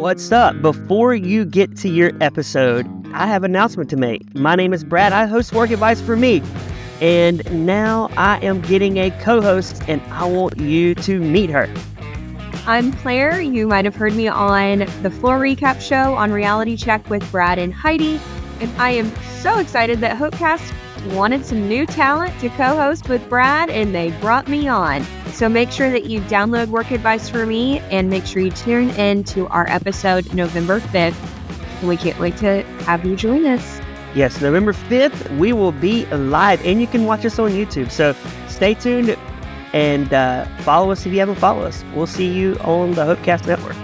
What's up? Before you get to your episode, I have an announcement to make. My name is Brad. I host Work Advice for Me. And now I am getting a co-host, and I want you to meet her. I'm Claire. You might have heard me on the Floor Recap Show on Reality Check with Brad and Heidi. And I am so excited that Hopecast wanted some new talent to co-host with Brad, and they brought me on. So make sure that you download Work Advice for Me, and make sure you tune in to our episode November 5th. We can't wait to have you join us. Yes, November 5th, we will be live, and you can watch us on YouTube. So stay tuned and follow us if you haven't followed us. We'll see you on the Hopecast Network.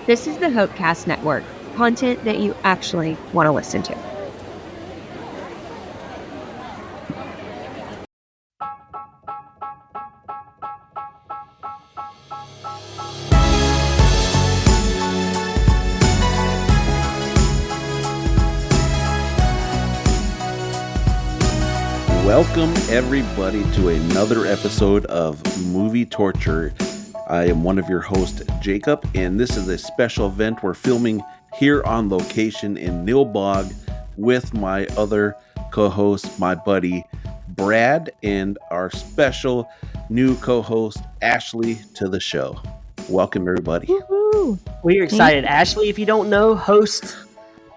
This is the Hopecast Network, content that you actually want to listen to. Welcome everybody to another episode of Movie Torture. I am one of your hosts, Jacob, and this is a special event. We're filming here on location in Nilbog with my other co-host, my buddy Brad, and our special new co-host, Ashley, to the show. Welcome, everybody. Woo-hoo. We're excited. Ashley, if you don't know, hosts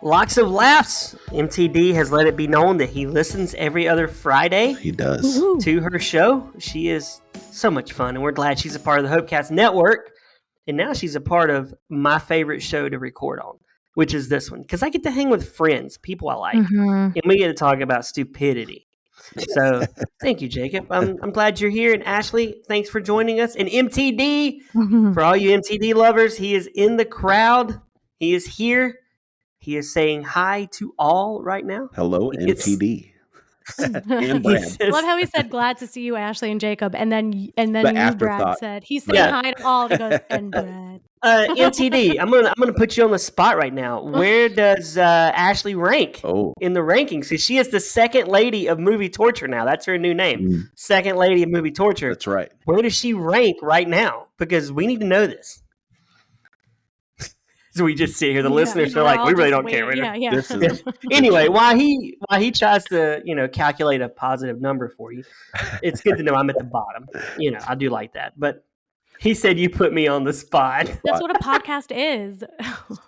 Lox of Laughs. MTD has let it be known that he listens every other Friday. He does. To her show. She is so much fun, and we're glad she's a part of the Hopecast Network. And now she's a part of my favorite show to record on, which is this one. Because I get to hang with friends, people I like, and we get to talk about stupidity. So thank you, Jacob. I'm glad you're here. And Ashley, thanks for joining us. And MTD, for all you MTD lovers, he is in the crowd. He is here. He is saying hi to all right now. Hello, MTD. And Brad. I love how he said, "Glad to see you, Ashley and Jacob," and then you, Brad, said, "He's saying hi to all." He goes, "And Brad." MTD, I'm gonna put you on the spot right now. Where does Ashley rank in the rankings? So she is the second lady of Movie Torture now. That's her new name, Second Lady of Movie Torture. That's right. Where does she rank right now? Because we need to know this. So we just sit here. The listeners are like, we really don't care. Yeah. Anyway, while he tries to calculate a positive number for you, it's good to know I'm at the bottom. I do like that. But he said you put me on the spot. That's what a podcast is.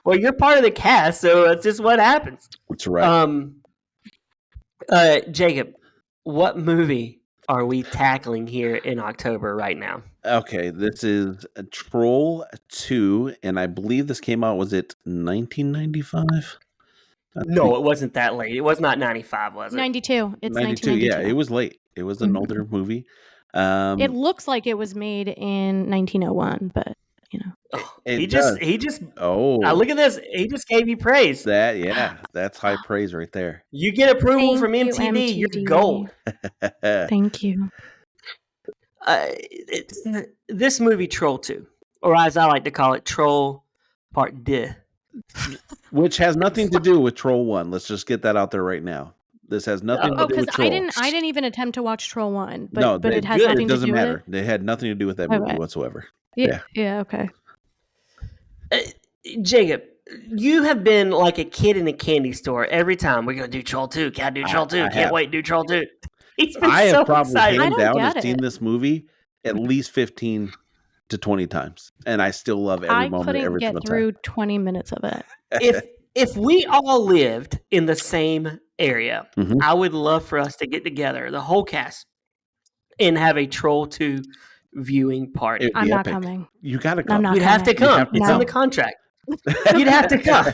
Well, you're part of the cast, so that's just what happens. That's right. Jacob, what movie are we tackling here in October right now? Okay, this is Troll 2, and I believe this came out, was it 1995? No, it wasn't that late. It was not 95, was it? 92. It's 92, 1992. yeah, it was late. It was an older movie. It looks like it was made in 1901, but he just look at this. He just gave you praise. That's high praise right there. You get approval from MTV. You're gold. Thank you. This movie, Troll 2, or as I like to call it, Troll Part 2. Which has nothing to do with Troll 1. Let's just get that out there right now. This has nothing to do with Troll. I didn't even attempt to watch Troll 1, but it has nothing to do with it. It doesn't matter. It had nothing to do with that movie whatsoever. Yeah, okay. Jacob, you have been like a kid in a candy store every time. We're going to do Troll 2. Can't do Troll 2. Can't wait to do Troll 2. I have probably hands down and seen this movie at least 15 to 20 times, and I still love every moment, every single time. I couldn't get through 20 minutes of it. If we all lived in the same area, I would love for us to get together, the whole cast, and have a Troll 2 viewing party. I'm not coming. You got to come. You'd have to come. It's in the contract. You'd have to come.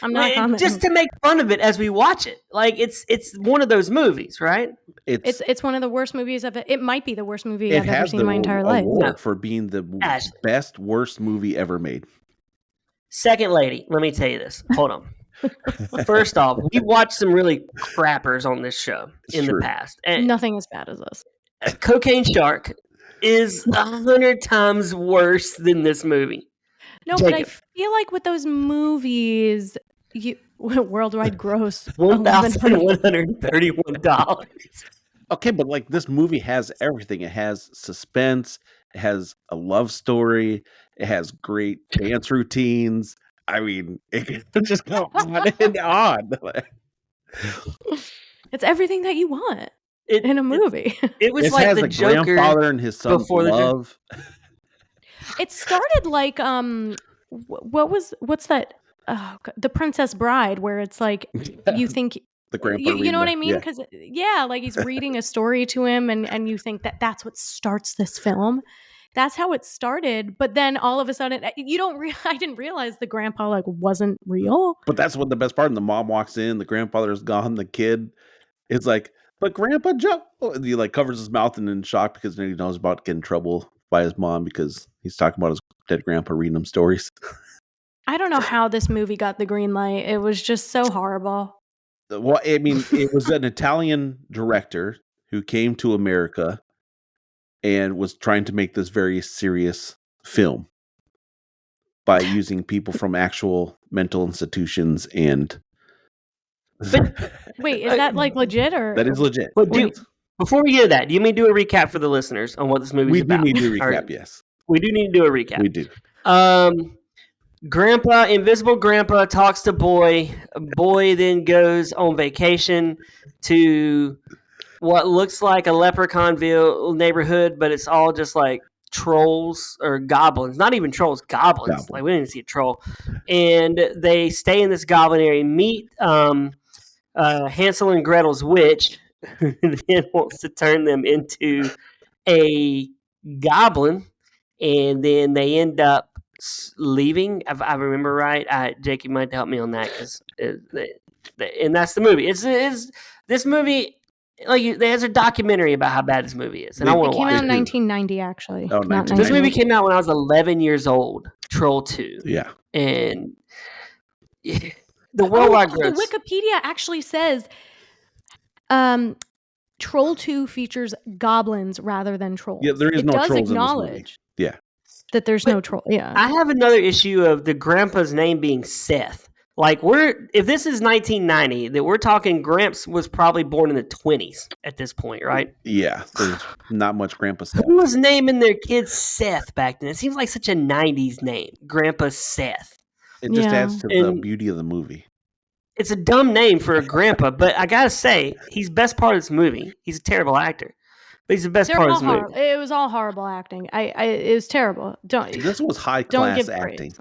I'm not coming. Just to make fun of it as we watch it. Like it's one of those movies, right? It's one of the worst movies of it. It might be the worst movie I've ever seen in my entire life. For being the best worst movie ever made. Second lady, let me tell you this. Hold on. First off, we watched some really crappers on this show the past. And nothing as bad as this. Cocaine Shark is 100 times worse than this movie. No, Jacob. But I feel like with those movies, worldwide gross $1,131. Okay, but like this movie has everything. It has suspense. It has a love story. It has great dance routines. I mean, it just go on and on. It's everything that you want in a movie. It was like the Joker grandfather and his son love. It started like what's that? Oh, The Princess Bride, where it's like you think the grandpa. You know what I mean? Because like he's reading a story to him, and you think that's what starts this film. That's how it started. But then all of a sudden, I didn't realize the grandpa like wasn't real. But that's what the best part. And the mom walks in, the grandfather's gone, the kid is like, but Grandpa Joe, and he like covers his mouth and in shock because he knows about getting in trouble by his mom because he's talking about his dead grandpa reading him stories. I don't know how this movie got the green light. It was just so horrible. Well, I mean, it was an Italian director who came to America and was trying to make this very serious film by using people from actual mental institutions and. But wait, is that like legit or? That is legit. But before we get to that, do you mean do a recap for the listeners on what this movie's about? We do need to recap, yes. We do need to do a recap. We do. Invisible Grandpa talks to Boy. Boy then goes on vacation to what looks like a Leprechaunville neighborhood, but it's all just like trolls or goblins. Not even trolls, goblins. Like we didn't even see a troll. And they stay in this goblin area, meet Hansel and Gretel's witch, who then wants to turn them into a goblin, and then they end up leaving. If I remember right, Jake, you might help me on that because, and that's the movie. It's this movie. Like there's a documentary about how bad this movie is, and I want to watch it. It came out in 1990, actually. Oh, 1990. This movie came out when I was 11 years old. Troll 2. Yeah, and the worldwide gross. The Wikipedia actually says, Troll 2 features goblins rather than trolls. Yeah, there is no trolls in this movie. Yeah. That there's no troll. Yeah. I have another issue of the grandpa's name being Seth. Like if this is 1990, that we're talking Gramps was probably born in the 20s at this point, right? Yeah, there's not much Grandpa Seth. Who was naming their kids Seth back then? It seems like such a 90s name, Grandpa Seth. It just adds to the beauty of the movie. It's a dumb name for a grandpa, but I gotta say, he's best part of this movie. He's a terrible actor. But he's the best part of this movie. It was all horrible acting. It was terrible. This was high class acting.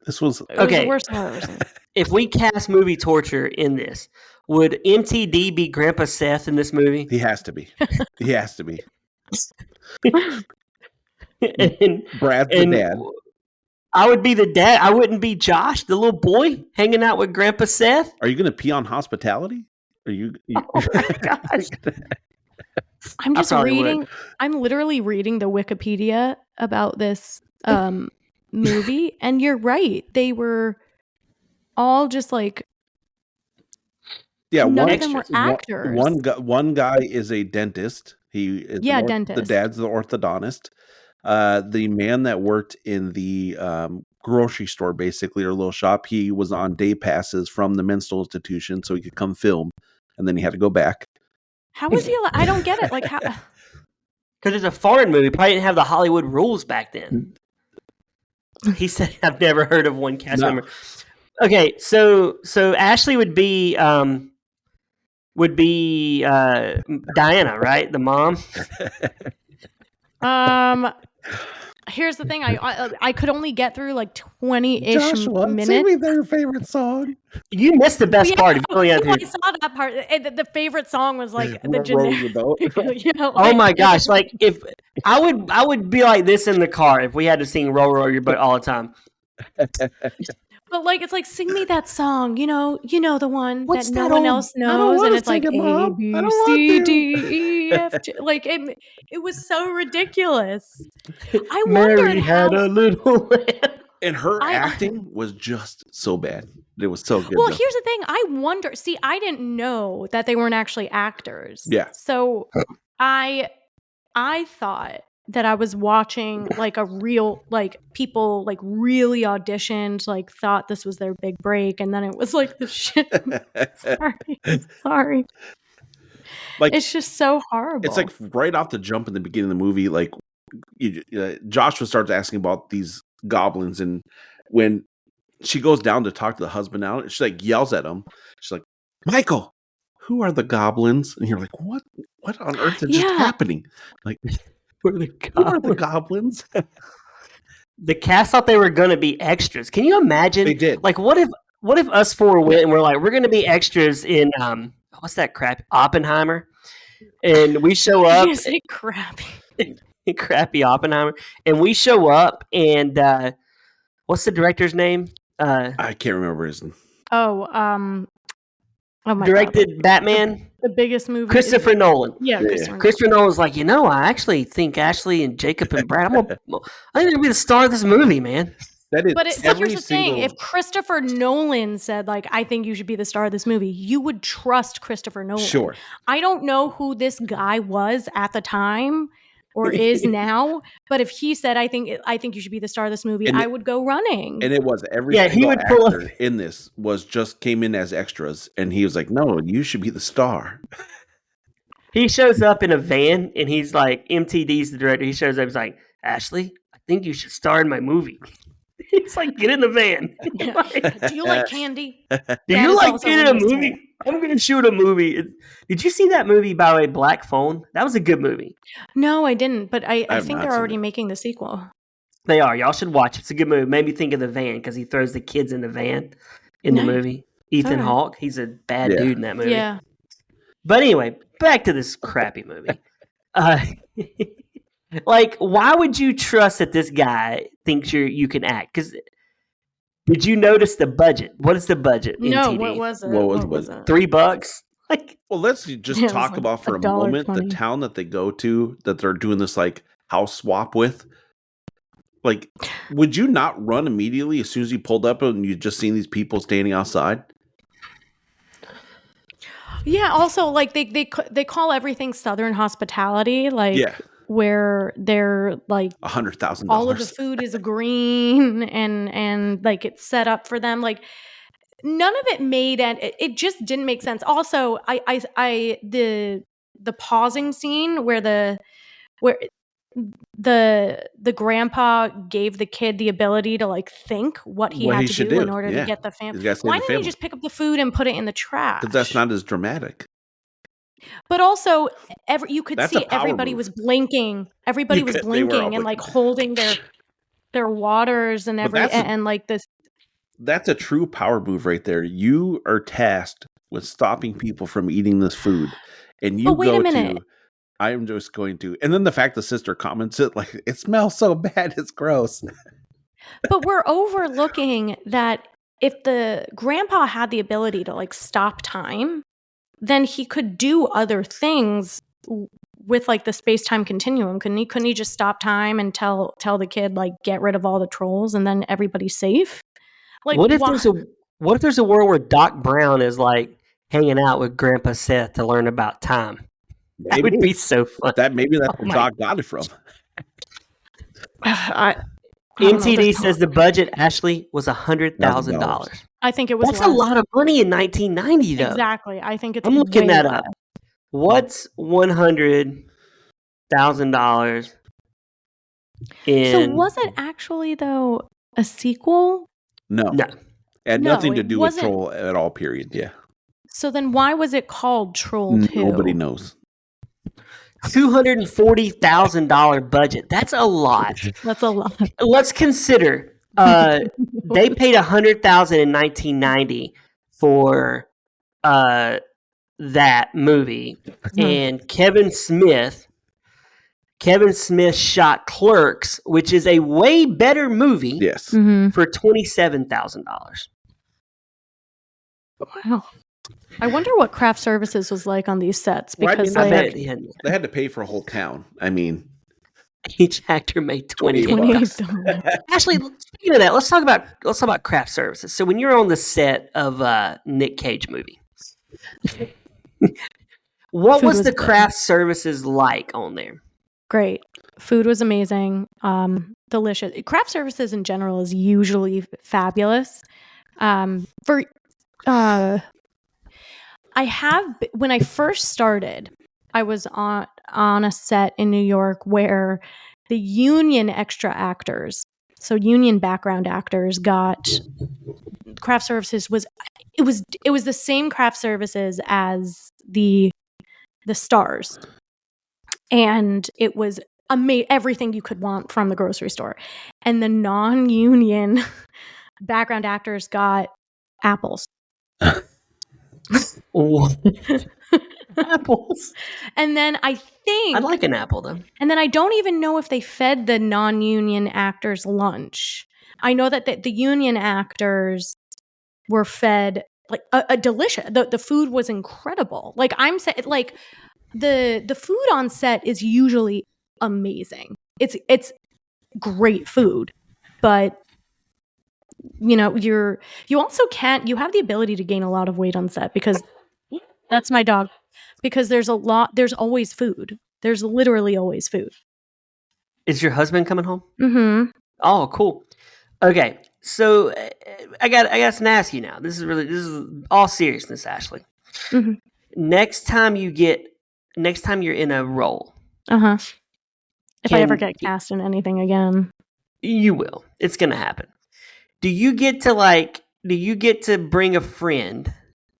This was okay. The worst I've ever seen. If we cast movie torture in this, would MTD be Grandpa Seth in this movie? He has to be. He has to be. and Brad's the dad. I would be the dad. I wouldn't be Josh, the little boy hanging out with Grandpa Seth. Are you going to pee on hospitality? Are you? Oh my gosh. I'm just reading. Would. I'm literally reading the Wikipedia about this movie, and you're right. They were all just like, none of them were actors. One guy is a dentist. He is dentist. The dad's the orthodontist. The man that worked in the grocery store, basically, or little shop, he was on day passes from the mental institution, so he could come film, and then he had to go back. How was he? I don't get it. Like how? Because it's a foreign movie. Probably didn't have the Hollywood rules back then. He said, "I've never heard of one cast member." Okay, so Ashley would be Diana, right? The mom. Here's the thing. I could only get through like 20-ish minutes. Sing me their favorite song. You missed the best part. I saw that part. The favorite song was like the generic. Oh my gosh! Like if I would be like this in the car if we had to sing "Roll Roll Your Boat" all the time. But like it's like sing me that song, you know the one that no one else knows, and it's like A B C D E F G. Like it was so ridiculous. I wondered Mary had a little lamb. And her acting was just so bad. It was so good. Well, here's the thing. I wonder. See, I didn't know that they weren't actually actors. Yeah. So I thought that I was watching like a real, like people like really auditioned, like thought this was their big break, and then it was like the shit. Sorry. Like, it's just so horrible. It's like right off the jump in the beginning of the movie, like Joshua starts asking about these goblins, and when she goes down to talk to the husband now, she like yells at him. She's like, "Michael, who are the goblins?" And you're like, "What? What on earth is just happening?" Like, who are the goblins? The cast thought they were going to be extras. Can you imagine? They did. Like, what if us four went and we're like, we're going to be extras in what's that crap? Oppenheimer, and we show up. You say crappy. Crappy Oppenheimer, and we show up, and what's the director's name? I can't remember his name. Oh my directed God. Batman, the biggest movie. Christopher Nolan. Yeah, Christopher Nolan was like, I actually think Ashley and Jacob and Brad, I think they're gonna be the star of this movie, man. That is but here's the thing: if Christopher Nolan said, like, I think you should be the star of this movie, you would trust Christopher Nolan. Sure. I don't know who this guy was at the time or is now, but if he said, I think you should be the star of this movie, I would go running. And it was every single actor in this came in as extras, and he was like, "No, you should be the star." He shows up in a van, and he's like, MTD's the director. He shows up, he's like, "Ashley, I think you should star in my movie." He's like, "Get in the van." Do you like candy? Do you like getting a movie? I'm going to shoot a movie. Did you see that movie, by the way, Black Phone? That was a good movie. No, I didn't, but I think they're already making the sequel. They are. Y'all should watch it. It's a good movie. Made me think of the van because he throws the kids in the van in the movie. Ethan Hawke. He's a bad dude in that movie. Yeah. But anyway, back to this crappy movie. Like, why would you trust that this guy thinks you can act? Because did you notice the budget? What is the budget? No, MTD? What was it? What was it? $3? Like, well, let's just talk about for a moment the town that they go to that they're doing this like house swap with. Like, would you not run immediately as soon as you pulled up and you just seen these people standing outside? Yeah. Also, like they call everything Southern hospitality, like where they're like $100,000. All of the food is green and like it's set up for them. Like none of it made and it just didn't make sense. Also, the pausing scene where the grandpa gave the kid the ability to like think what he had to do in order to get the family. Why didn't he just pick up the food and put it in the trash? Because that's not as dramatic. But also, you could see everybody was blinking. Everybody was blinking and like holding their waters and and like this. That's a true power move right there. You are tasked with stopping people from eating this food, and you go to. I'm just going to, and then the fact the sister comments it like it smells so bad, it's gross. But we're overlooking that if the grandpa had the ability to like stop time, then he could do other things with like the space-time continuum. Couldn't he just stop time and tell the kid like get rid of all the trolls and then everybody's safe? Like what if there's a world where Doc Brown is like hanging out with Grandpa Seth to learn about time? That would be so fun. Maybe that's where Doc got it from. MTD says the budget, Ashley, was $100,000. I think it was. That's a lot of money in 1990, though. Exactly. I think it's. I'm looking that up. What's $100,000? So was it actually though a sequel? No. It had nothing to do with Troll at all. Period. Yeah. So then, why was it called Troll 2? Nobody knows. $240,000 budget. That's a lot. That's a lot. Let's consider they paid $100,000 in 1990 for that movie, and Kevin Smith shot Clerks, which is a way better movie. Yes, for $27,000. Wow. I wonder what craft services was like on these sets because they had to pay for a whole town. I mean, each actor made $28. Actually, speaking of that, let's talk about craft services. So when you're on the set of a Nick Cage movie, what was the craft services like on there? Great. Food was amazing. Delicious. Craft services in general is usually fabulous. When I first started, I was on a set in New York where the union extra actors, so union background actors, got craft services. It was the same craft services as the stars, and it was everything you could want from the grocery store. And the non-union background actors got apples. Apples. And then I think I'd like an apple though. And then I don't even know if they fed the non-union actors lunch. I know that the union actors were fed like a delicious. The food was incredible. Like I'm saying, like the food on set is usually amazing. It's great food, but you know, you also can't. You have the ability to gain a lot of weight on set because that's my dog. Because there's always food. There's literally always food. Is your husband coming home? Mm-hmm. Oh, cool. Okay, so I got to ask you now. This is all seriousness, Ashley. Mm-hmm. Next time you're in a role. Uh-huh. If I ever get cast in anything again. You will. It's going to happen. Do you get to bring a friend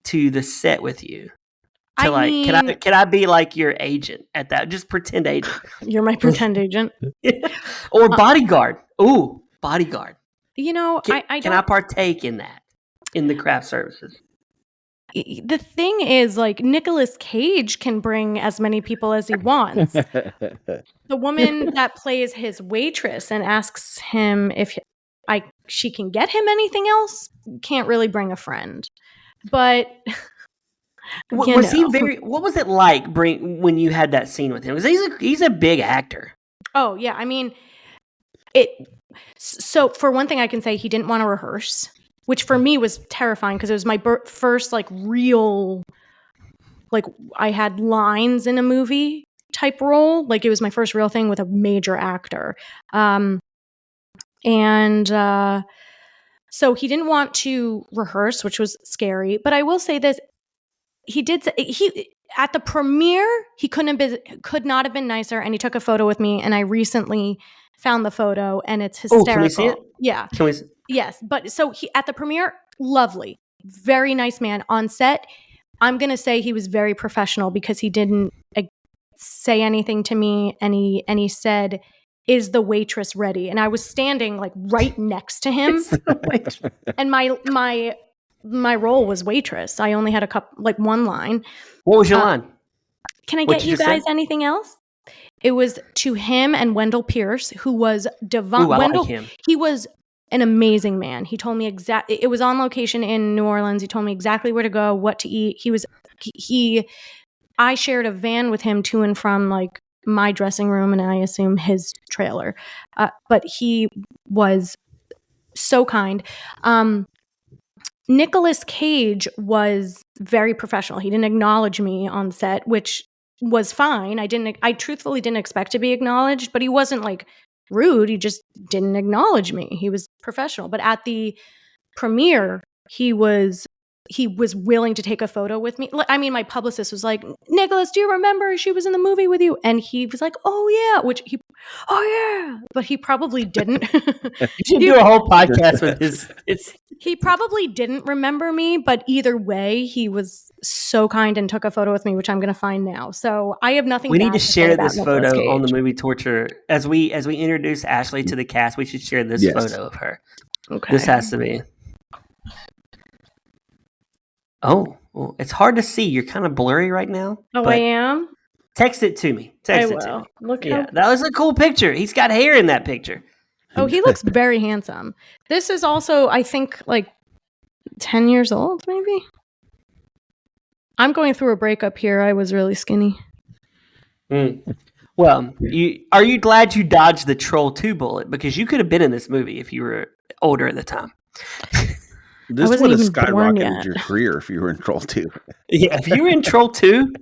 to the set with you? Can I be like your agent at that? Just pretend agent. You're my pretend agent. Or bodyguard. Ooh, bodyguard. You know, can I partake in that? In the craft services? The thing is, like, Nicolas Cage can bring as many people as he wants. The woman that plays his waitress and asks him if she can get him anything else can't really bring a friend. But what was it like when you had that scene with him? Because he's a big actor. Oh yeah, I mean, so for one thing, I can say he didn't want to rehearse, which for me was terrifying because it was my first like real, like I had lines in a movie type role. Like it was my first real thing with a major actor. So he didn't want to rehearse, which was scary. But I will say this. At the premiere, he could not have been nicer, and he took a photo with me, and I recently found the photo, and it's hysterical. Oh, can we see it? Yeah. Can we see? Yes, but so he at the premiere, lovely, very nice man. On set, I'm gonna say he was very professional because he didn't say anything to me, and he said, "Is the waitress ready?" And I was standing like right next to him, and my role was waitress. I only had one line. What was your line? Can I get you guys anything else? It was to him and Wendell Pierce, who was divine. Like him. He was an amazing man. He told me it was on location in New Orleans. He told me exactly where to go, what to eat. I shared a van with him to and from like my dressing room and I assume his trailer. But he was so kind. Nicolas Cage was very professional. He didn't acknowledge me on set, which was fine. I truthfully didn't expect to be acknowledged, but he wasn't like rude. He just didn't acknowledge me. He was professional. But at the premiere, he was willing to take a photo with me. I mean, my publicist was like, "Nicholas, do you remember she was in the movie with you?" And he was like, "Oh yeah," but he probably didn't. You should do a whole podcast with his. He probably didn't remember me, but either way, he was so kind and took a photo with me, which I'm going to find now. So I have nothing. We need to share this photo on the Movie Torture as we introduce Ashley to the cast. We should share this photo of her. Okay, this has to be. Oh, well, it's hard to see. You're kind of blurry right now. Oh, I am? Text it to me. Text it to me. Look, that was a cool picture. He's got hair in that picture. Oh, he looks very handsome. This is also, I think, like 10 years old, maybe? I'm going through a breakup here. I was really skinny. Well, are you glad you dodged the Troll 2 bullet? Because you could have been in this movie if you were older at the time. This would have skyrocketed your career if you were in Troll 2. Yeah, if you were in Troll 2,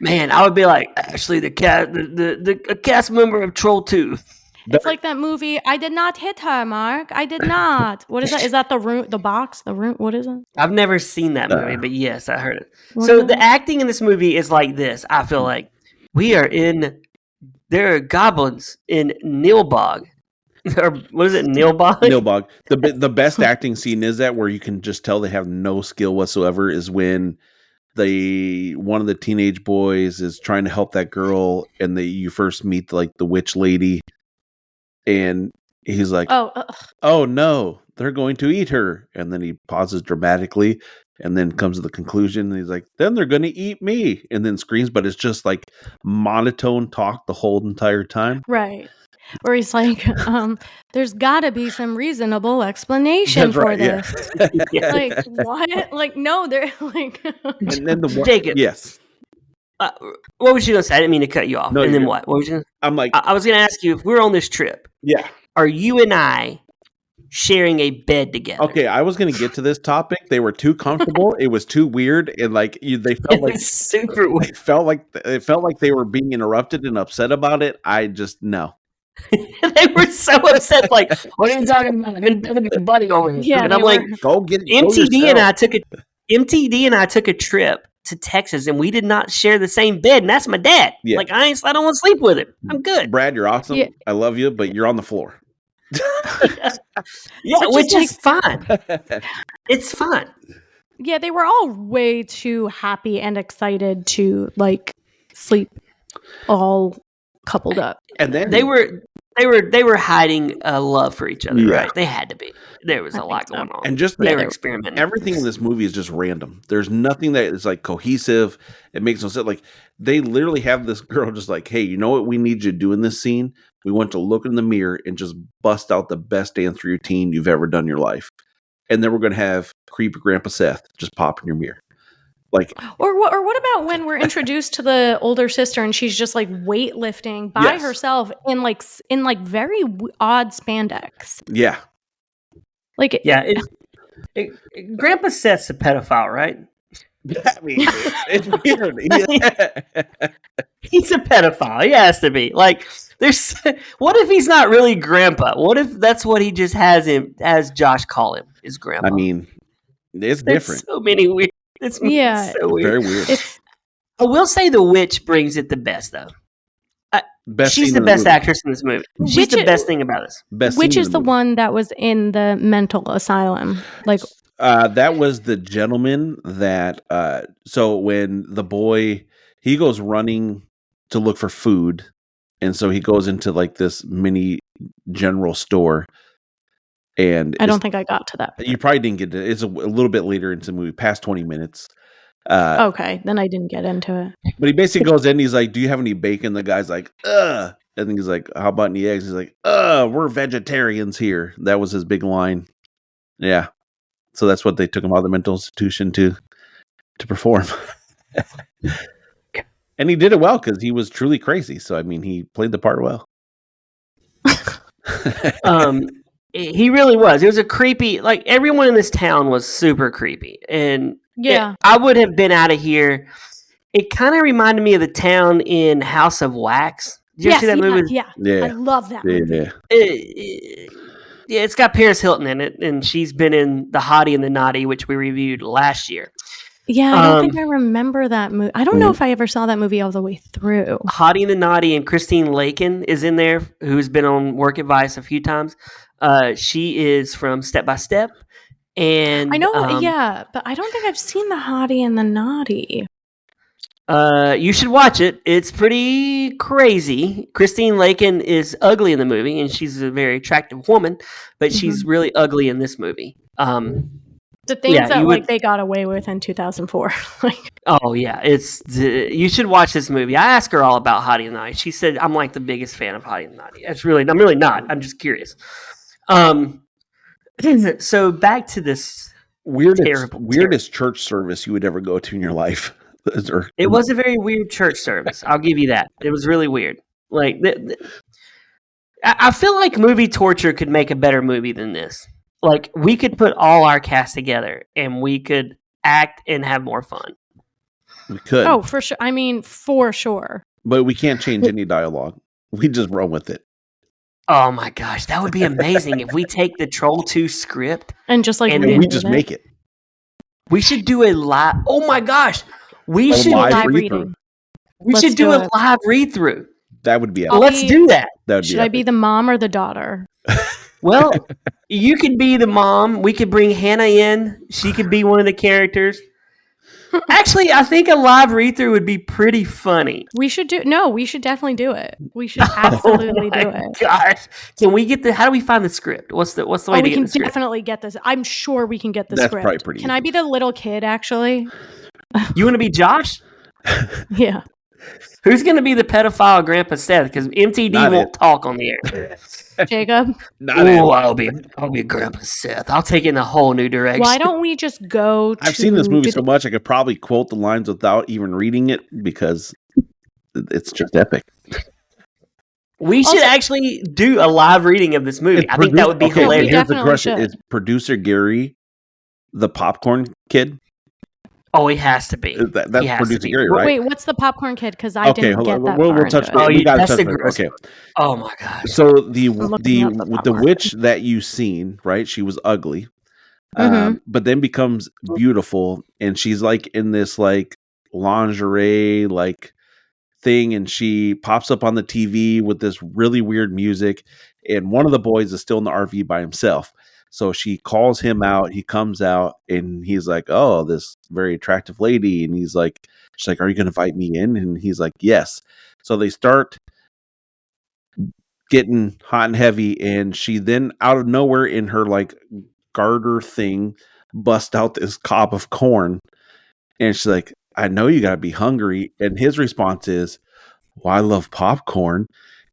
Man, I would be like, actually, the a cast member of Troll 2. It's like that movie, I did not hit her, Mark. I did not. What is that? Is that the room, the box? The room? What is it? I've never seen that movie, but yes, I heard it. What So is the it? acting in this movie is like this. I feel like there are goblins in Nilbog. Or what is it, Nilbog? Nilbog. The best acting scene is that where you can just tell they have no skill whatsoever is when one of the teenage boys is trying to help that girl, and you first meet like the witch lady, and he's like, "Oh no, they're going to eat her," and then he pauses dramatically, and then comes to the conclusion. And he's like, "Then they're going to eat me," and then screams. But it's just like monotone talk the whole entire time, right? Or he's like, "There's got to be some reasonable explanation for this." Yeah. Like what? Like no, they're like. And then Jacob. Yes. What was you gonna say? I didn't mean to cut you off. No, and then good. what? What was you gonna... I'm like, I was gonna ask you if we're on this trip. Yeah. Are you and I sharing a bed together? Okay, I was going to get to this topic. They were too comfortable. It was too weird, and like they felt like super weird. It felt like they were being interrupted and upset about it. I just no. They were so upset. Like, what are you talking about? I've been with my buddy over here. Yeah, and I'm like, go get MTD and I took a trip to Texas, and we did not share the same bed, and that's my dad. Yeah. Like, I don't want to sleep with him. I'm good. Brad, you're awesome. Yeah. I love you, but you're on the floor. Yeah, which is fine. It's fine. Yeah, they were all way too happy and excited to like sleep all coupled up. And then They were hiding a love for each other, Yeah. right? They had to be. There was a lot going on. And just they were experimenting. Everything in this movie is just random. There's nothing that is like cohesive. It makes no sense. Like they literally have this girl just like, hey, you know what we need you to do in this scene? We want to look in the mirror and just bust out the best dance routine you've ever done in your life. And then we're going to have creepy Grandpa Seth just pop in your mirror. Like, or what about when we're introduced to the older sister and she's just like weightlifting by herself in like very odd spandex? Yeah. Like Grandpa Seth's a pedophile, right? I mean, it's weird. He's a pedophile. He has to be. Like, what if he's not really Grandpa? What if that's what he just has Josh call him, is Grandpa? I mean, it's different. So many weird. It's so weird. Very weird. I will say the witch brings it the best, though. She's the best actress in this movie. She's the best thing about this. Which is the one that was in the mental asylum? Like that was the gentleman that. So when the boy he goes running to look for food, and so he goes into like this mini general store. And I don't think I got to that part. You probably didn't get to it. It's a little bit later into the movie, past 20 minutes. Okay, then I didn't get into it. But he basically goes in, he's like, do you have any bacon? The guy's like, ugh. And then he's like, how about any eggs? He's like, we're vegetarians here. That was his big line. Yeah. So that's what they took him out of the mental institution to perform. And he did it well because he was truly crazy. So, I mean, he played the part well. He really was. It was a creepy, like everyone in this town was super creepy. And I would have been out of here. It kind of reminded me of the town in House of Wax. Did you ever see that movie? Yeah. I love that movie. Yeah, it's got Paris Hilton in it, and she's been in The Hottie and the Naughty, which we reviewed last year. Yeah, I don't think I remember that movie. I don't know if I ever saw that movie all the way through. Hottie and the Naughty, and Christine Lakin is in there, who's been on Work Advice a few times. She is from Step by Step. And I know, but I don't think I've seen The Hottie and the Naughty. You should watch it. It's pretty crazy. Christine Lakin is ugly in the movie, and she's a very attractive woman, but she's really ugly in this movie. The things that they got away with in 2004. Oh yeah, you should watch this movie. I asked her all about Hottie and Naughty. She said I'm like the biggest fan of Hottie and Naughty. I'm really not. I'm just curious. So back to this weirdest church service you would ever go to in your life. It was a very weird church service. I'll give you that. It was really weird. Like I feel like Movie Torture could make a better movie than this. Like, we could put all our cast together and we could act and have more fun. We could. Oh, for sure. I mean, for sure. But we can't change any dialogue. We just run with it. Oh my gosh, that would be amazing if we take the Troll 2 script and just like and we just make it. We should do a live. Oh my gosh, we should live reading. We should do a live read through. That would be. Let's do that. Should I be the mom or the daughter? Well, you could be the mom. We could bring Hannah in. She could be one of the characters. Actually, I think a live read through would be pretty funny. We should definitely do it. We should absolutely do it. Gosh, can we get how do we find the script? What's the way to get the script? We can definitely get this. I'm sure we can get the script. Probably pretty Can I be the little kid actually? You want to be Josh? Yeah. Who's going to be the pedophile Grandpa Seth? Because MTD won't talk on the air. Jacob? I'll be Grandpa Seth. I'll take it in a whole new direction. Why don't we just go I've seen this movie so much I could probably quote the lines without even reading it because it's just epic. We should actually do a live reading of this movie. I think that would be hilarious. Here's the question. Is producer Gary the popcorn kid? Oh, he has to be. That's producer Gary, right? Wait, what's the popcorn kid? Because I didn't get that. We'll touch base. We got to touch base. Okay. Oh my gosh. So the witch that you've seen, right? She was ugly, but then becomes beautiful, and she's like in this like lingerie like thing, and she pops up on the TV with this really weird music, and one of the boys is still in the RV by himself. So she calls him out. He comes out and he's like, "Oh, this very attractive lady." And she's like, "Are you going to invite me in?" And he's like, "Yes." So they start getting hot and heavy. And she then out of nowhere in her like garter thing, busts out this cob of corn. And she's like, "I know you got to be hungry." And his response is, "Well, I love popcorn."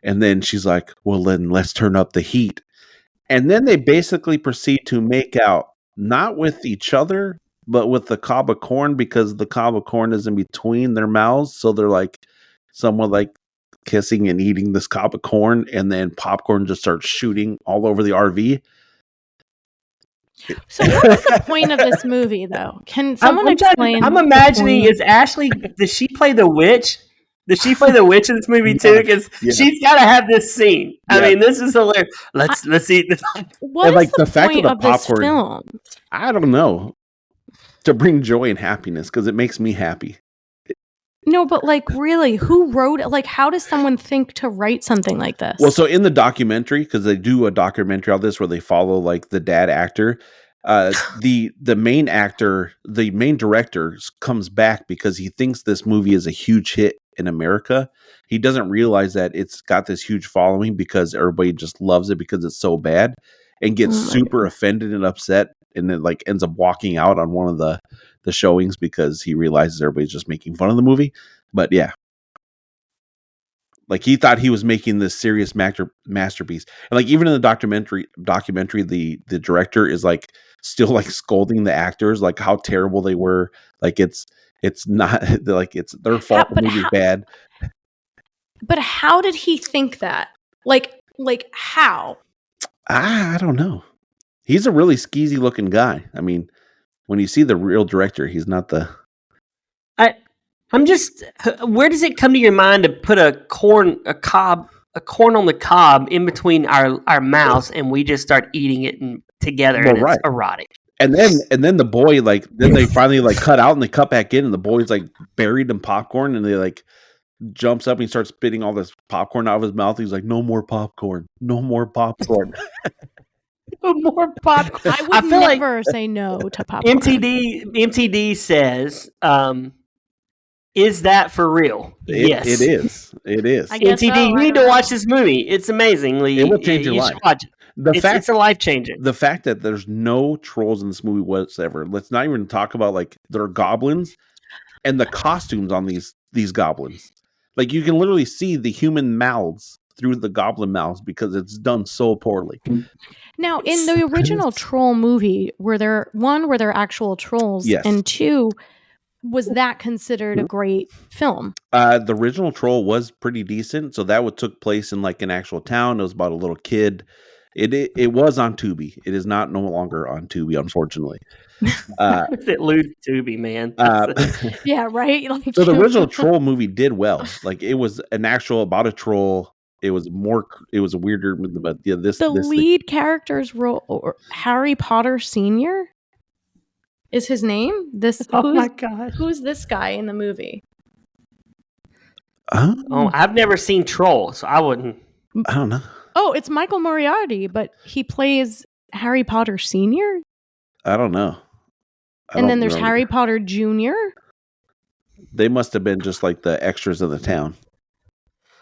And then she's like, "Well, then let's turn up the heat." And then they basically proceed to make out, not with each other, but with the cob of corn, because the cob of corn is in between their mouths. So they're like somewhat like kissing and eating this cob of corn, and then popcorn just starts shooting all over the RV. So what was the point of this movie, though? Can someone explain? I'm imagining, is Ashley, does she play the witch? Does she play the witch in this movie too? Because she's got to have this scene. Yeah. I mean, this is hilarious. Let's eat this. What is the fact point of the popcorn, this film? I don't know. To bring joy and happiness, because it makes me happy. No, but like really, who wrote it? Like, how does someone think to write something like this? Well, so in the documentary, because they do a documentary on this where they follow like the dad actor. The main actor, the main director comes back because he thinks this movie is a huge hit in America. He doesn't realize that it's got this huge following because everybody just loves it because it's so bad, and gets super offended and upset, and then like ends up walking out on one of the showings because he realizes everybody's just making fun of the movie. But yeah, like he thought he was making this serious masterpiece, and like even in the documentary, the director is like still like scolding the actors like how terrible they were. Like it's not like it's their fault. The movie's bad. But how did he think that? Like how? I don't know. He's a really skeezy looking guy. I mean, when you see the real director, he's not the. I'm just. Where does it come to your mind to put a corn on the cob in between our mouths, and we just start eating it together, and it's erotic. And then the boy then they finally like cut out and they cut back in, and the boy's like buried in popcorn, and they like jumps up and he starts spitting all this popcorn out of his mouth. He's like, "No more popcorn, no more popcorn." No more popcorn. I would never say no to popcorn. MTD says, "Is that for real?" Yes, it is. It is. MTD, you need to watch this movie. It's amazingly. It will change your life. Watch it. It's a life changer. The fact that there's no trolls in this movie whatsoever. Let's not even talk about like there are goblins and the costumes on these goblins. Like you can literally see the human mouths through the goblin mouths because it's done so poorly. Now, in the original Troll movie, were there actual trolls? Yes. And two, was that considered a great film? The original Troll was pretty decent. So that took place in like an actual town. It was about a little kid. It was on Tubi. It is no longer on Tubi, unfortunately. It lose Tubi, man. Yeah, right. Like, so the original Troll movie did well. Like it was an actual about a troll. It was a weirder, but yeah, this lead character's role, or Harry Potter Senior, is his name. My God, who's this guy in the movie? Oh, I've never seen Troll, so I wouldn't. I don't know. Oh, it's Michael Moriarty, but he plays Harry Potter Senior. I don't know. And then there's Harry Potter Junior. They must have been just like the extras of the town.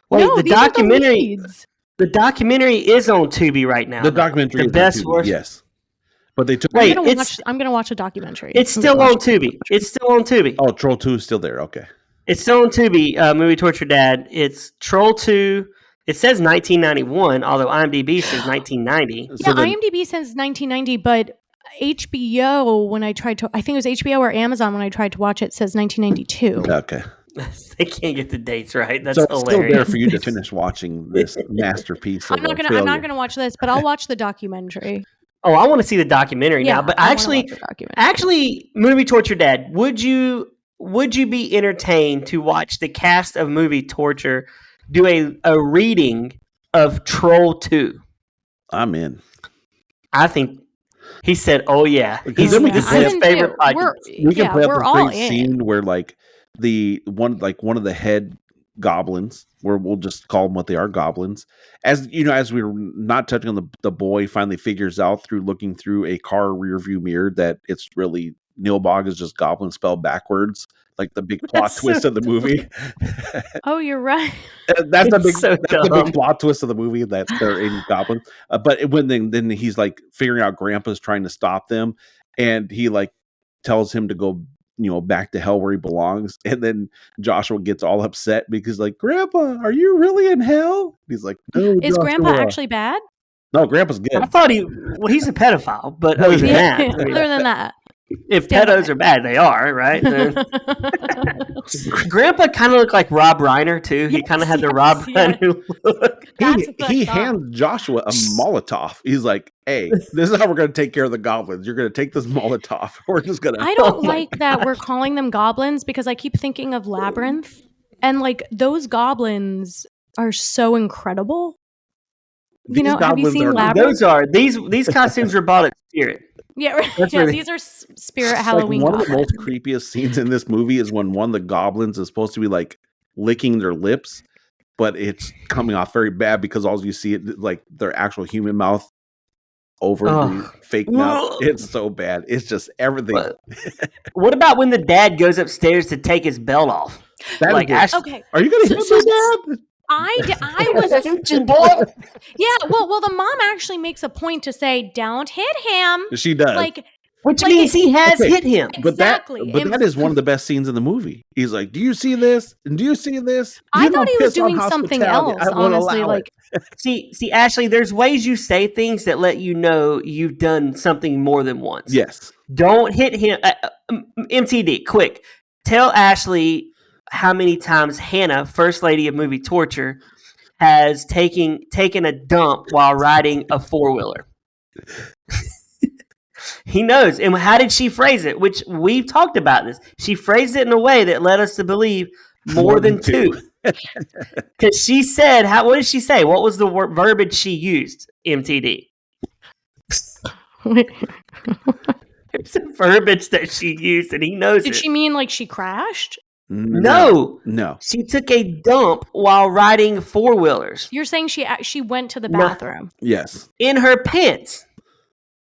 Wait, no, the these documentary. Are the leads. The documentary is on Tubi right now. The documentary is best on Tubi, worst. yes. But they took. Wait, I'm gonna watch a documentary. It's still on Tubi. It's still on Tubi. Oh, Troll 2 is still there. Okay. It's still on Tubi. Movie Torture Dad. It's Troll 2. It says 1991, although IMDb says 1990. Yeah, IMDb says 1990, but HBO, when I tried to, I think it was HBO or Amazon when I tried to watch it, says 1992. Okay. They can't get the dates right. That's so hilarious. It's still there for you to finish watching this masterpiece. I'm not gonna watch this, but I'll watch the documentary. Oh, I want to see the documentary now. But actually, Movie Torture Dad, would you be entertained to watch the cast of Movie Torture do a reading of Troll 2? I'm in. I think he said, "Oh yeah." Because this is his favorite podcast. We can play up a great scene where like one of the head goblins, where we'll just call them what they are, goblins. As you know, as we were not touching on the boy finally figures out through looking through a car rear view mirror that it's really Nilbog is just goblin spelled backwards, like the big plot twist of the movie. Oh, you're right. That's the big plot twist of the movie, that they're in goblins. But when then he's like figuring out Grandpa's trying to stop them, and he like tells him to go, back to hell where he belongs. And then Joshua gets all upset because like, Grandpa, are you really in hell? He's like, no. Is Grandpa actually bad? No, Grandpa's good. I thought he's a pedophile, but other than that, if pedos are bad, they are, right? Grandpa kind of looked like Rob Reiner too. He kind of had the Rob Reiner look. He hands Joshua a Molotov. He's like, "Hey, this is how we're going to take care of the goblins. You're going to take this Molotov. We're just going to." I don't like that we're calling them goblins, because I keep thinking of Labyrinth, and like those goblins are so incredible. Have you seen Labyrinth? These costumes are bought at Spirit. Yeah, these are Spirit Halloween. One of the most creepiest scenes in this movie is when one of the goblins is supposed to be like licking their lips, but it's coming off very bad because all you see it like their actual human mouth over the fake mouth. It's so bad. It's just everything. What about when the dad goes upstairs to take his belt off? Okay, are you going to hit my dad? I was yeah. Well, the mom actually makes a point to say, "Don't hit him." She does. Which means he has hit him. Exactly. But that is one of the best scenes in the movie. He's like, "Do you see this? And do you see this?" I thought he was doing something else. Honestly, see, Ashley, there's ways you say things that let you know you've done something more than once. Yes. Don't hit him. MTD, quick. Tell Ashley how many times Hannah, First Lady of Movie Torture, has taken a dump while riding a four-wheeler. He knows. And how did she phrase it? Which we've talked about this. She phrased it in a way that led us to believe more than two. Because she said, what did she say? What was the verbiage she used, MTD? There's a verbiage that she used, and he knows Did she mean like she crashed? No. She took a dump while riding four-wheelers. You're saying she went to the bathroom? Yes. In her pants.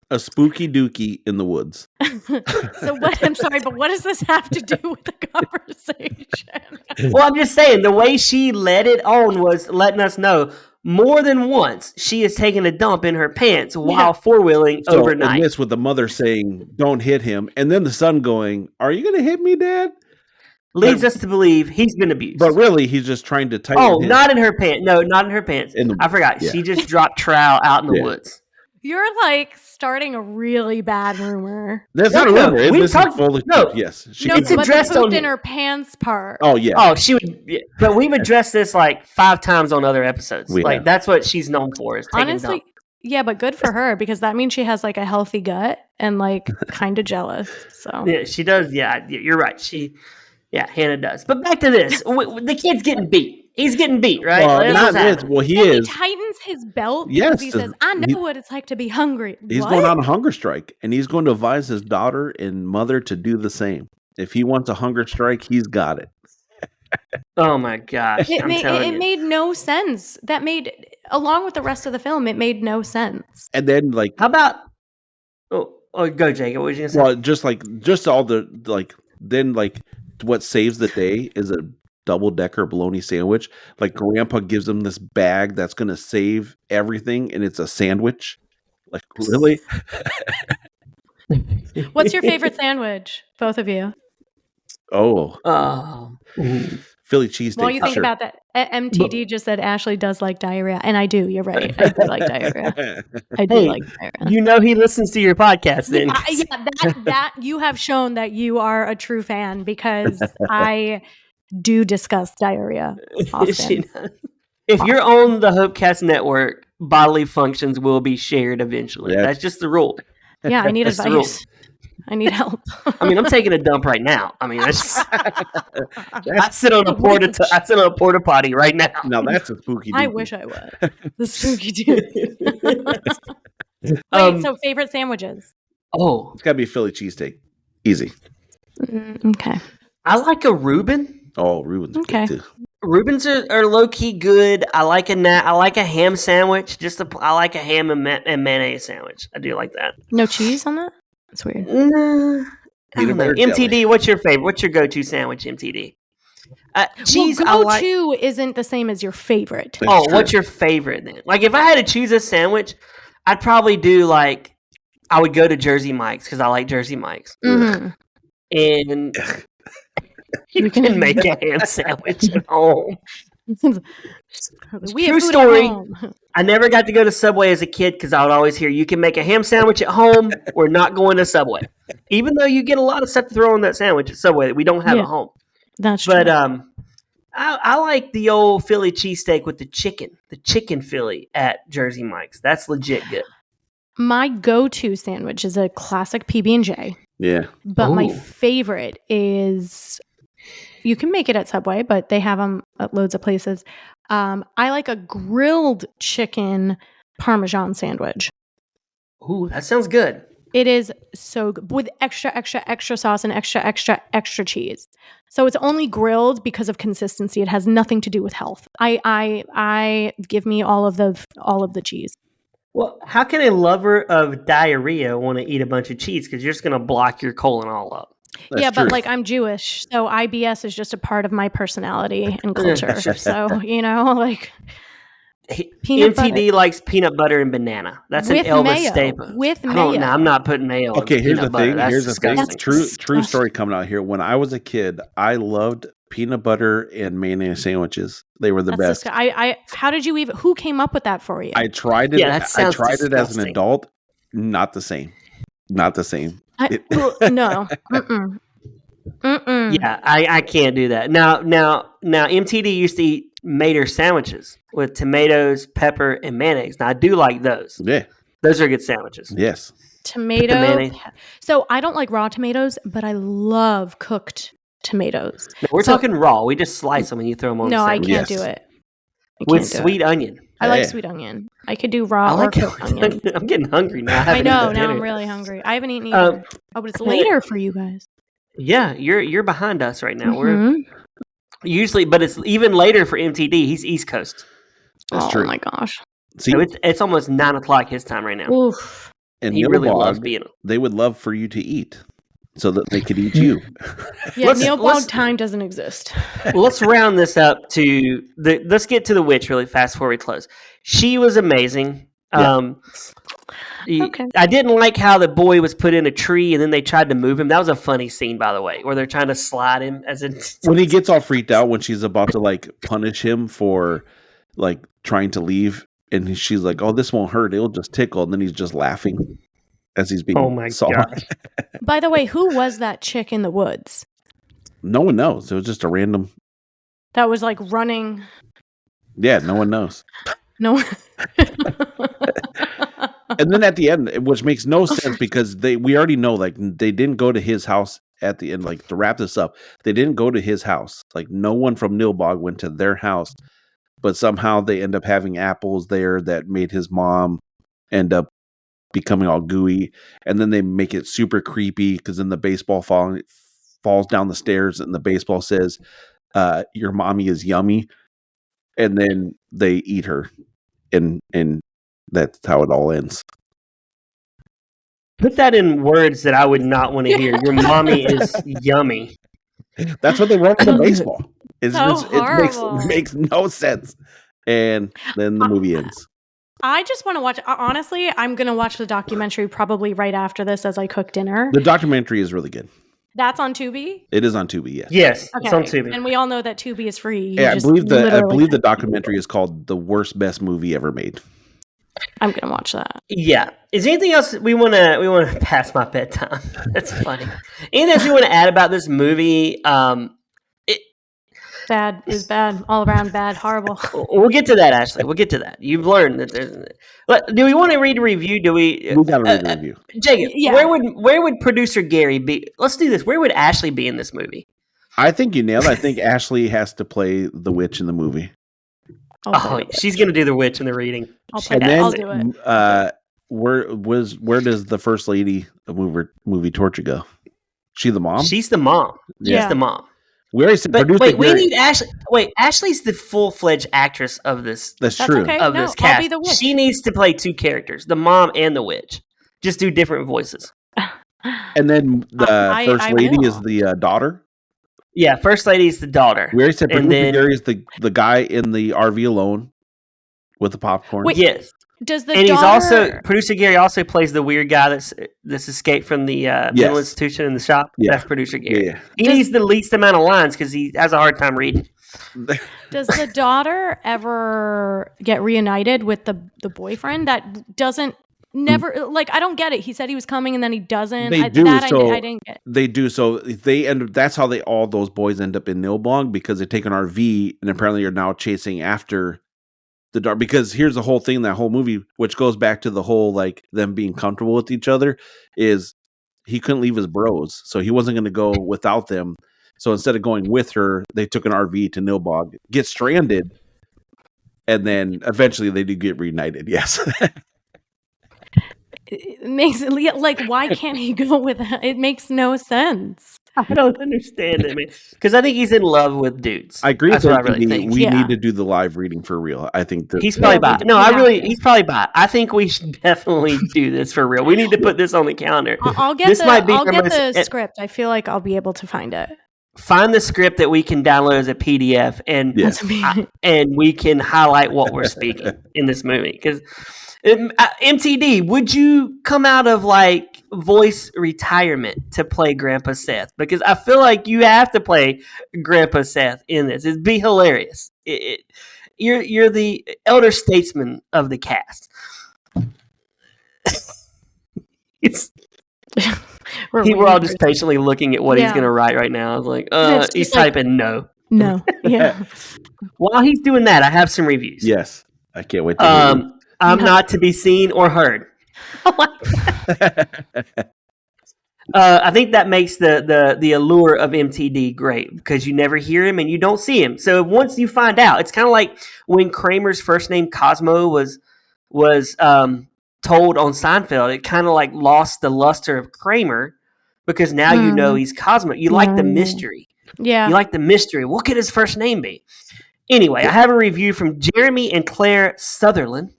A spooky dookie in the woods. So what? I'm sorry, but what does this have to do with the conversation? Well, I'm just saying the way she led it on was letting us know more than once she has taken a dump in her pants while four-wheeling overnight. And this with the mother saying, "Don't hit him," and then the son going, "Are you going to hit me, Dad?" Leads us to believe he's been abused. But really, he's just trying to tighten his... not in her pants. No, not in her pants. I forgot. Yeah. She just dropped trowel out in the woods. You're like starting a really bad rumor. That's not a rumor. Yes. It's addressed on in her pants part. Oh, yeah. Oh, she would. Yeah. But we've addressed this like 5 times on other episodes. That's what she's known for. Is taking honestly, Yeah, but good for her because that means she has like a healthy gut and like kind of jealous. So Yeah, she does. Yeah, you're right. Hannah does. But back to this. The kid's getting beat. He's getting beat, right? Well, Like, that's not what's this. happening. Well, he and is. he tightens his belt because he says, "I know what it's like to be hungry." He's going on a hunger strike, and he's going to advise his daughter and mother to do the same. If he wants a hunger strike, he's got it. Oh my gosh! It made no sense. That made, along with the rest of the film, it made no sense. And then, like, how about? Oh, go, Jacob. What was you gonna say? Well, just all the then what saves the day is a double-decker bologna sandwich. Like, Grandpa gives him this bag that's going to save everything, and it's a sandwich. Like, really? What's your favorite sandwich, both of you? Oh, Philly cheesesteak. While you think about that, MTD just said Ashley does like diarrhea, and I do. You're right. I do like diarrhea. I do like diarrhea. You know he listens to your podcast, then. That you have shown that you are a true fan because I do discuss diarrhea often. If you're on the Hopecast Network, bodily functions will be shared eventually. Yeah. That's just the rule. Yeah, I need advice. I need help. I mean, I'm taking a dump right now. I mean, I sit on a porta potty right now. Now that's a spooky. I wish I would. The spooky dude. Wait, so favorite sandwiches? Oh, it's gotta be Philly cheesesteak. Easy. Okay. I like a Reuben. Oh, Reuben's good too. Reubens are low key good. I like a ham sandwich. I like a ham and mayonnaise sandwich. I do like that. No cheese on that? That's weird. Nah, I don't know. MTD, what's your favorite? What's your go-to sandwich, MTD? Cheese. Well, go-to isn't the same as your favorite. Oh, what's your favorite then? Like, if I had to choose a sandwich, I'd probably do I would go to Jersey Mike's because I like Jersey Mike's, and you can make a ham sandwich at home. We True have food story. at home. I never got to go to Subway as a kid because I would always hear, you can make a ham sandwich at home. We're not going to Subway. Even though you get a lot of stuff to throw on that sandwich at Subway that we don't have at home. That's true. But I like the old Philly cheesesteak with the chicken Philly at Jersey Mike's. That's legit good. My go-to sandwich is a classic PB&J. Yeah. But my favorite is, you can make it at Subway, but they have them at loads of places. I like a grilled chicken Parmesan sandwich. Ooh, that sounds good. It is so good with extra sauce and extra cheese. So it's only grilled because of consistency. It has nothing to do with health. I give me all of the cheese. Well, how can a lover of diarrhea want to eat a bunch of cheese? Because you're just going to block your colon all up. That's true. But I'm Jewish, so IBS is just a part of my personality and culture. So MTD likes peanut butter and banana. That's with an Elvis mayo. staple. With mayo. I'm not putting mayo. Okay, here's the thing. Here's the thing. That's True story coming out here. When I was a kid, I loved peanut butter and mayonnaise sandwiches. They were the best. How did you even? Who came up with that for you? I tried it. Yeah, that sounds disgusting. It as an adult. Not the same. Not the same. No. Mm-mm. Mm-mm. Yeah, I can't do that. Now, MTD used to eat Mater sandwiches with tomatoes, pepper, and mayonnaise. Now, I do like those. Yeah. Those are good sandwiches. Yes. Tomato. So I don't like raw tomatoes, but I love cooked tomatoes. No, we're talking raw. We just slice them and you throw them on the sandwich. I can't do it. With sweet onion. I like sweet onion. I could do raw or cooked onion. I'm getting hungry now. I know. Now I'm really hungry. I haven't eaten either. But it's later for you guys. Yeah, you're behind us right now. We're usually, but it's even later for MTD. He's East Coast. That's true. Oh my gosh! See, so it's almost 9:00 his time right now. Oof. And he really loves being. They would love for you to eat, so that they could eat you. Yeah, Neoblog time doesn't exist. Well, let's round this up to let's get to the witch really fast before we close. She was amazing. Yeah. Okay. I didn't like how the boy was put in a tree and then they tried to move him. That was a funny scene, by the way, where they're trying to slide him when he gets all freaked out when she's about to punish him for trying to leave, and she's like, "Oh, this won't hurt; it'll just tickle," and then he's just laughing as he's being. Oh my god! By the way, who was that chick in the woods? No one knows. It was just a random. That was running. Yeah, no one knows. No. And then at the end, which makes no sense because we already know, like, they didn't go to his house at the end. Like, to wrap this up, they didn't go to his house. Like, no one from Nilbog went to their house, but somehow they end up having apples there that made his mom end up becoming all gooey. And then they make it super creepy because then the baseball falls down the stairs and the baseball says, your mommy is yummy. And then they eat her. And that's how it all ends. Put that in words that I would not want to hear. Your mommy is yummy. That's what they wrote in the baseball. It makes no sense. And then the movie ends. I just want to watch. Honestly, I'm going to watch the documentary probably right after this as I cook dinner. The documentary is really good. That's on Tubi? It is on Tubi, yes. Yes, okay. It's on Tubi. And we all know that Tubi is free. I believe the documentary is called The Worst Best Movie Ever Made. I'm going to watch that. Yeah. Is there anything else we want to pass my bedtime? That's funny. Anything else you want to add about this movie? Bad is bad. All around bad. Horrible. We'll get to that, Ashley. We'll get to that. You've learned that there's... Do we want to read a review? Do we... We got to read a review. Jacob, yeah. Where would producer Gary be? Let's do this. Where would Ashley be in this movie? I think you nailed it. I think Ashley has to play the witch in the movie. She's going to do the witch in the reading. I'll do it. Where does the first lady of movie Torture go? She the mom? She's the mom. Yeah. She's the mom. We already said, but wait, we need Ashley. Wait, Ashley's the full-fledged actress of this. That's true. Okay. Of this cast. I'll be the witch. She needs to play two characters, the mom and the witch. Just do different voices. And then the first lady is the daughter? Yeah, first lady is the daughter. We already said producer Gary is the guy in the RV alone with the popcorn. Wait, yes. Does the and daughter... he's also producer Gary also plays the weird guy that's escaped from the mental institution in the shop. Yeah. That's producer Gary. Yeah. He needs the least amount of lines because he has a hard time reading. Does the daughter ever get reunited with the boyfriend that doesn't never like? I don't get it. He said he was coming and then he doesn't. They do. I didn't get. They do. So they end up. That's how all those boys end up in Nilbog because they take an RV and apparently are now chasing after the dark. Because here's the whole thing. That whole movie, which goes back to the whole like them being comfortable with each other, is he couldn't leave his bros, so he wasn't going to go without them. So instead of going with her, they took an RV to Nilbog, get stranded, and then eventually they do get reunited. Yes. It makes it like, why can't he go with her? It makes no sense. I don't understand it, man. Because I think he's in love with dudes. I agree. That's what I really think. We need to do the live reading for real. I think that he's probably bi. No, he's probably bi. I think we should definitely do this for real. We need to put this on the calendar. I'll get the script. I feel like I'll be able to find it. Find the script that we can download as a PDF, and and we can highlight what we're speaking in this movie. Because MTD, would you come out of like voice retirement to play Grandpa Seth? Because I feel like you have to play Grandpa Seth in this. It'd be hilarious. You're the elder statesman of the cast. We're all just patiently looking at what he's going to write right now. I was like, he's typing no. No. Yeah. While he's doing that, I have some reviews. Yes. I can't wait to hear I'm not to be seen or heard. I think that makes the allure of MTD great because you never hear him and you don't see him. So once you find out, it's kind of like when Kramer's first name Cosmo was told on Seinfeld. It kind of like lost the luster of Kramer because now you know he's Cosmo. You like the mystery. Yeah. You like the mystery. What could his first name be? Anyway, I have a review from Jeremy and Claire Sutherland,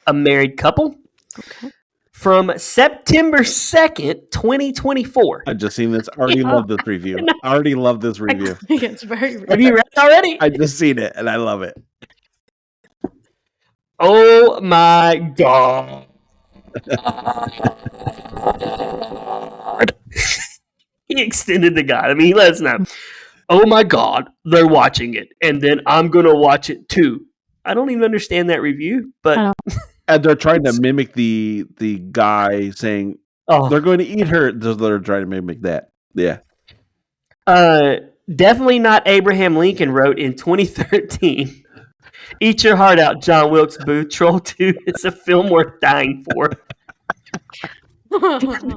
a married couple, from September 2nd, 2024. I just seen this. Already love this review. Already love this review. It's very Have you read it already? I just seen it and I love it. Oh my God. He extended the God. I mean, he let us know. Oh my God, they're watching it. And then I'm going to watch it too. I don't even understand that review, but... And they're trying to mimic the guy saying, they're going to eat her. They're trying to mimic that. Yeah. Definitely not Abraham Lincoln wrote in 2013. Eat your heart out, John Wilkes Booth. Troll 2 is a film worth dying for.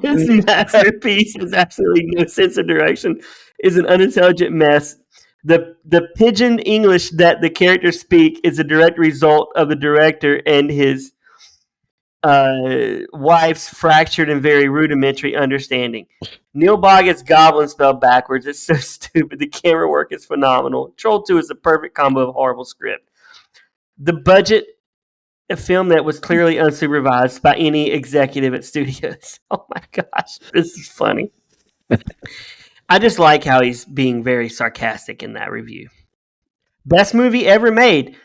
This masterpiece has absolutely no sense of direction, is an unintelligent mess. The pigeon English that the characters speak is a direct result of the director and his wife's fractured and very rudimentary understanding. Neil Boggart's Goblin spelled backwards. It's so stupid. The camera work is phenomenal. Troll 2 is a perfect combo of horrible script. The budget, a film that was clearly unsupervised by any executive at studios. Oh my gosh, this is funny. I just like how he's being very sarcastic in that review. Best movie ever made.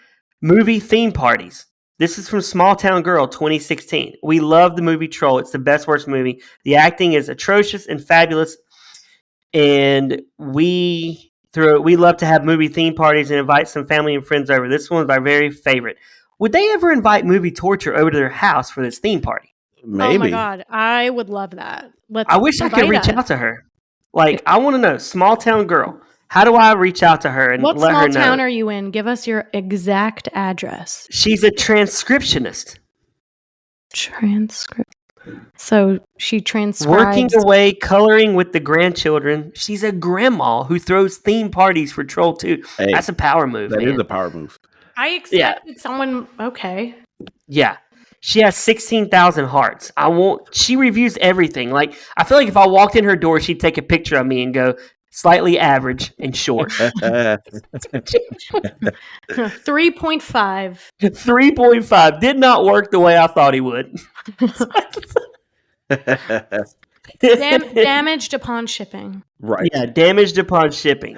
Movie Theme Parties. This is from Small Town Girl 2016. We love the movie Troll. It's the best worst movie. The acting is atrocious and fabulous. And we love to have movie theme parties and invite some family and friends over. This one's our very favorite. Would they ever invite Movie Torture over to their house for this theme party? Maybe. Oh my God. I would love that. I wish I could reach out to her. Like, I want to know, Small Town Girl. How do I reach out to her and what let her know? What small town are you in? Give us your exact address. She's a transcriptionist. So she transcribes. Working away, coloring with the grandchildren. She's a grandma who throws theme parties for Troll 2. Hey, that's a power move, That man. is a power move. I expected someone... Okay. Yeah. She has 16,000 hearts. She reviews everything. Like, I feel like if I walked in her door, she'd take a picture of me and go, slightly average and short. 3.5. 3.5. Did not work the way I thought he would. Damaged upon shipping. Right. Yeah, damaged upon shipping.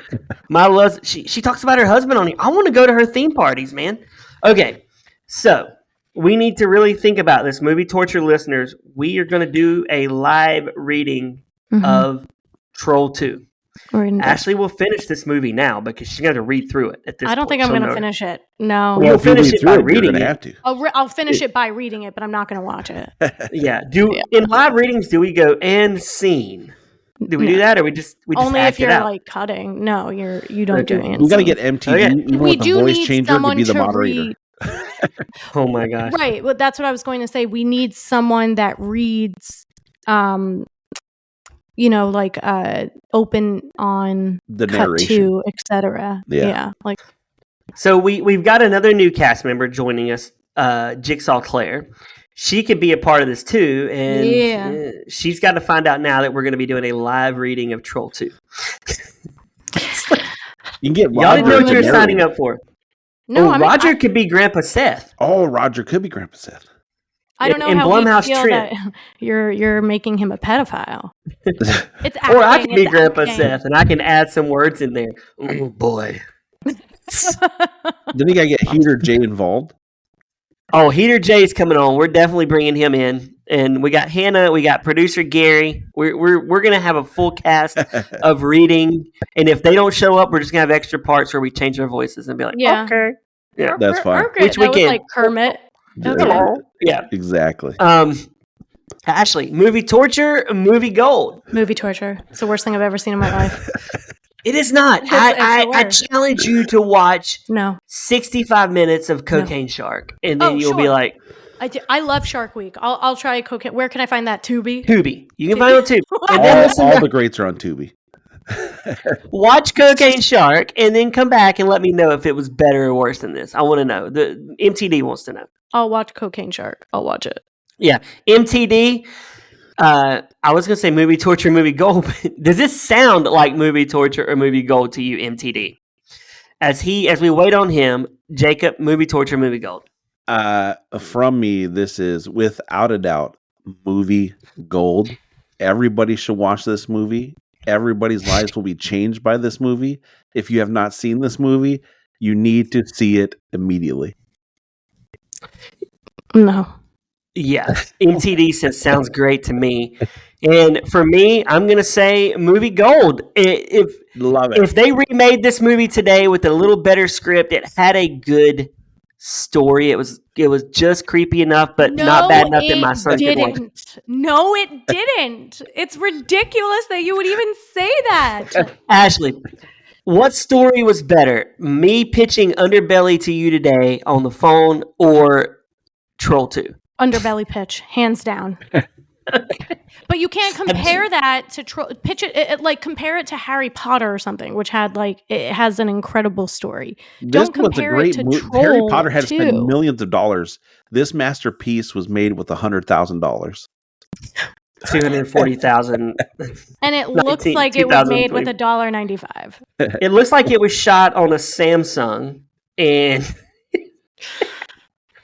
She talks about her husband on here. I want to go to her theme parties, man. Okay, so we need to really think about this. Movie Torture listeners, we are going to do a live reading of Troll 2. Ashley will finish this movie now because she's going to read through it at this point. I don't think I'm going to finish it. No. You'll finish it by reading it. Have to. I'll finish it by reading it, but I'm not going to watch it. Yeah. In live readings, do we go and scene? Do we do that, or we just only act if you're it out? like cutting? No, you don't do and We got to get MTV. Okay. We do voice need changer someone to be the to moderator. read. Oh my gosh! Right. Well, that's what I was going to say. We need someone that reads. Like open on The cut narration. to, etc. Yeah. Like, so we've got another new cast member joining us, Jigsaw Claire. She could be a part of this too, and she's got to find out now that we're going to be doing a live reading of Troll 2. You can get Y'all didn't know what you were signing up for. No, Roger could be Grandpa Seth. Oh, Roger could be Grandpa Seth. I don't know in how Blumhouse we feel Trent. that you're making him a pedophile. It's acting, Or I could be Grandpa acting. Seth, and I can add some words in there. Oh boy! Then you got to get Heater J involved. Oh, Heater J's coming on. We're definitely bringing him in, and we got Hannah. We got producer Gary. We're gonna have a full cast of reading, and if they don't show up, we're just gonna have extra parts where we change their voices and be like, okay, yeah, That's fine. Which that we can. was like Kermit. Okay. Yeah, Exactly. Ashley, movie torture, movie gold. Movie torture. It's the worst thing I've ever seen in my life. It is not. It's the I worst. challenge you to watch No. 65 minutes of Cocaine Shark, and then you'll be sure. like, I love Shark Week. I'll try cocaine. Where can I find that? Tubi? Tubi. You can find it on Tubi. And then all the greats are on Tubi. watch Cocaine Shark, and then come back and let me know if it was better or worse than this. I want to know. The MTD wants to know. I'll watch Cocaine Shark. I'll watch it. Yeah, MTD. I was gonna say movie torture, movie gold. But does this sound like movie torture or movie gold to you, MTD? As we wait on him, Jacob, movie torture, movie gold. From me, this is without a doubt movie gold. Everybody should watch this movie. Everybody's lives will be changed by this movie. If you have not seen this movie, you need to see it immediately. No. Yeah, MTD says sounds great to me. And for me, I'm going to say movie gold. Love it. If they remade this movie today with a little better script, it had a good story. It was just creepy enough, but not bad enough that my son could watch it. No, it didn't. It's ridiculous that you would even say that. Ashley, what story was better? Me pitching Underbelly to you today on the phone or Troll 2? Underbelly pitch, hands down. But you can't compare that to compare it to Harry Potter or something, which had it has an incredible story. Don't compare it to Troll. Harry Potter had to spend millions of dollars. This masterpiece was made with $100,000. 240,000. And it looks like it was made with $1.95. It looks like it was shot on a Samsung, and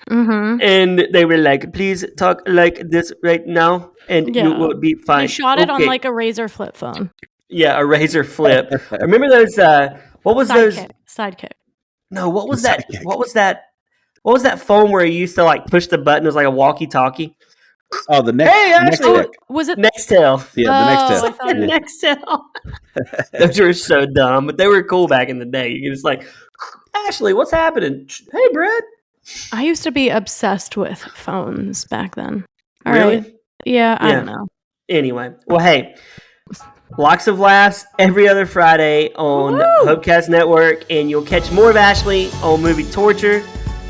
and they were like, "Please talk like this right now, and you will be fine." They shot it on a Razor flip phone. Yeah, a Razor flip. Remember those? What was those? Sidekick. No, what was that? What was that? What was that phone where you used to push the button? It was like a walkie-talkie. Oh, the Nextel. Was it Nextel? Yeah, the Nextel. I thought Nextel. Those were so dumb, but they were cool back in the day. You just Ashley, what's happening? Hey, Brad. I used to be obsessed with phones back then. Really? Right. Yeah, I don't know. Anyway, well, hey, Lox of Laughs every other Friday on Hopecast Network, and you'll catch more of Ashley on Movie Torture.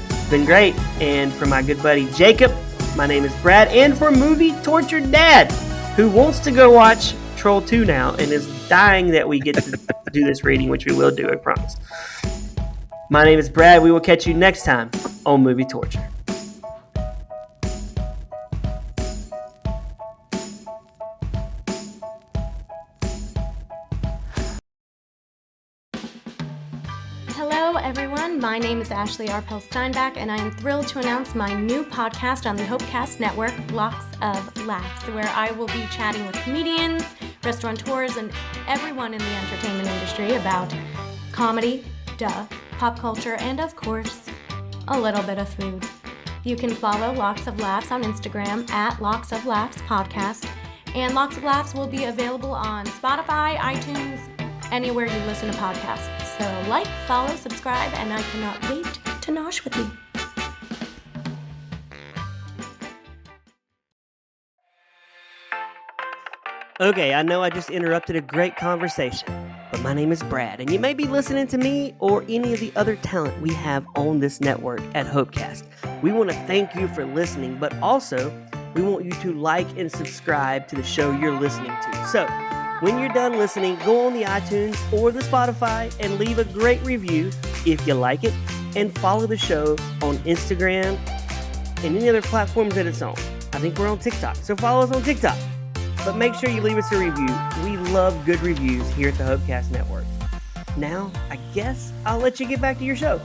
It's been great. And for my good buddy Jacob, my name is Brad, and for Movie Torture Dad, who wants to go watch Troll 2 now and is dying that we get to do this reading, which we will do, I promise. My name is Brad. We will catch you next time on Movie Torture. Hello, everyone. My name is Ashley Arpel Steinbach, and I am thrilled to announce my new podcast on the Hopecast Network, Lox of Laughs, where I will be chatting with comedians, restaurateurs, and everyone in the entertainment industry about comedy, pop culture, and of course, a little bit of food. You can follow Lox of Laughs on Instagram at Lox of Laughs Podcast, and Lox of Laughs will be available on Spotify, iTunes, anywhere you listen to podcasts. So follow, subscribe, and I cannot wait to nosh with you. Okay, I know I just interrupted a great conversation, but my name is Brad, and you may be listening to me or any of the other talent we have on this network at Hopecast. We want to thank you for listening, but also we want you to like and subscribe to the show you're listening to. So, when you're done listening, go on the iTunes or the Spotify and leave a great review if you like it, and follow the show on Instagram and any other platforms that it's on. I think we're on TikTok, so follow us on TikTok. But make sure you leave us a review. We love good reviews here at the Hopecast Network. Now, I guess I'll let you get back to your show.